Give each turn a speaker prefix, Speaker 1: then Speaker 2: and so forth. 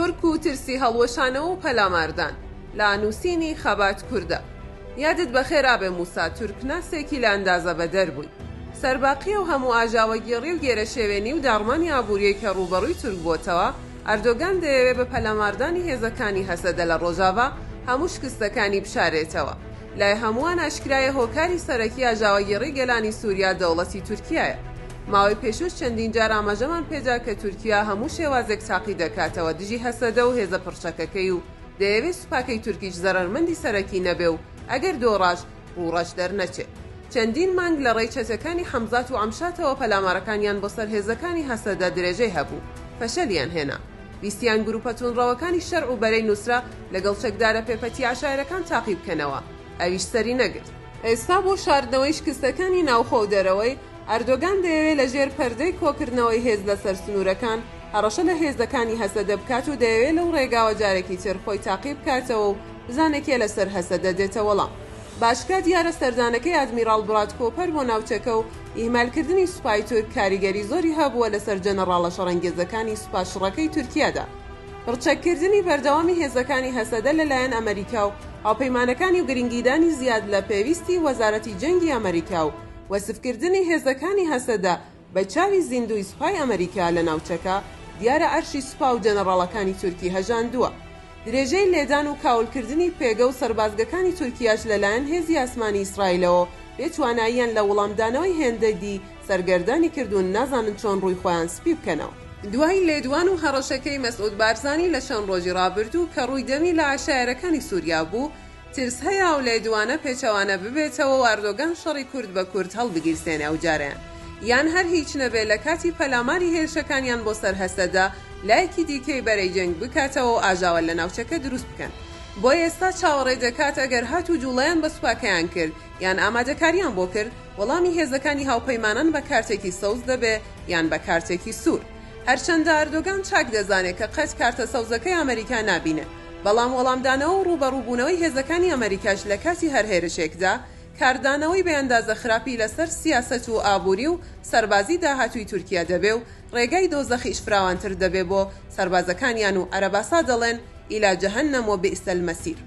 Speaker 1: تورک و ترسی هەڵوەشانەوە و پەلاماردان لە نووسینی خەبات کووردە. یادت بەخێر ئابێ موسا تورکناسێکی لە ئەندازە بەدەر بووی. سەرباقیە و هەموو ئاژاوەگێڕی و گێرە شێوێنی و داڕمانی ئابووریەی کە ڕوبەڕووی تورک بۆتەوە، ئەردۆگان دەیەوێت بە پەلاماردانی هێزەکانی هەسەدە لە ڕۆژاوا هەموو شکستەکانی بشارێتەوە. لای هەمووان ئاشکرایە هۆکاری سەرەکی ئاژاوەگێڕی گەلانی سووریا دەوڵەتی تورکیایە. ماوەی پێشوش چەندین جار ئاماژەمان پێدا کە تورکیا هەموو شێوازێک تاقی دەکاتەوە دژی هەسەدە و هێزە پڕچەکەکەی و دەیەوێت سوپاکەی تورکیش زەرەرمەندی سەرەکی نەبێ و ئەگەر دۆڕاش ڕوڕەش دەرنەچێت. چەندین مانگ لە ڕێی چەتەکانی حەمزات و ئەمشاتەوە پەلامارەکانیان بۆ سەر هێزەکانی هەسەدە درێژەی هەبوو، فەشەلیان هێنا. ویستیان گروپە تونڕەوەکانی شەرع و بەرەی نووسرا لەگەڵ چەکدارە پێپەتی عاشایرەکان تاقی بکەنەوە، ئەویش سەری نەگرت. ئێستا بۆ شاردنەوەی شکستەکانی ناوخۆ و دەرەوەی ئەردۆگان دەیەوێت لە ژێر پەردەی کۆکردنەوەی هێز لەسەر سنوورەکان هەڕەشە لە هێزەکانی هەسەدە بکات و دەیەوێت لەو ڕێگاوە جارێکی تر خۆی تاقی بکاتەوە و بزانێکێ لەسەر هەسەدە دێتە وەڵام. باشکات دیارە سەردانەکەی ئادمیراڵ بڕات کۆپەر بۆ ناوچەکە و ئیهمالکردنی سوپای تورک کاریگەری زۆری هەبووە لەسەر جەنەڕاڵە شەڕەنگێزەکانی سوپاشڕەکەی تورکیادا. ڕچەکردنی بەردەوامی هێزەکانی هەسەدە لەلایەن ئەمریکا و هاوپەیمانەکانی و گرنگیدانی زیاد لە پێویستی وەزارەتی جەنگی ئەمریکا و وەسفکردنی هێزەکانی هەسەدە بە چاوی زیندوی سوپای ئەمریکا لە ناوچەکە دیارە ئەرشی سوپا و جەنەڕاڵەکانی تورکی هەژاندووە. درێژەی لێدان و کاولکردنی پێگە و سەربازگەکانی تورکیاش لەلایەن هێزی ئاسمانی ئیسرائیلەوە بێتواناییان لە وەڵامدانەوەی هێندەدی سەرگەردانی کردوون نازانن چۆن ڕووی خۆیان سپی بکەنەوە. دوای لێدوان و هەڕەشەکەی مەسعود بارزانی لە شەم ڕۆژی ڕابردوو کە ڕوویدەمی لە عاشایرەکانی سووریا بوو، ترس هەیە و لێدوانە پێچەوانە ببێتەوە و ئەردۆگان شەڕی کورد بە کورد هەڵبگیرسێنێ ئەو جاریان، یان هەر هیچ نەبێ لە کاتی پەلاماری هێرشەکانیان بۆ سەر هەسەدا لایەکی دیکەی بەرەی جەنگ بکاتەوە و ئاژاوە لە ناوچەکە دروست بکەن. بۆ ئێستا چاوەڕێ دەکات ئەگەر هات و جوڵەیان بە سوپاکەیان کرد یان ئامادەکاریان بۆ کرد، وەڵامی هێزەکانی هاوپەیمانان بە کارتێکی سەوز دەبێ یان بە کارتێکی سوور. هەرچەندە ئەردۆگان چاک دەزانێت کە قەت کارتە سەوزەکەی ئەمریکا نابینێ، بەڵام وەڵامدانەوە و ڕوبەڕووبوونەوەی هێزەکانی ئەمریکاش لە کاتی هەر هێرشێکدا کاردانەوەی بەیەندازە خراپی لەسەر سیاسەت و ئابووری و سەربازی داهاتووی تورکیا دەبێ و ڕێگای دۆزەخیش فراوانتر دەبێ بۆ سەربازەکانیان و عەرەباسا دەڵێن ئیلا جەهەنەم و بئسەل مەسیر.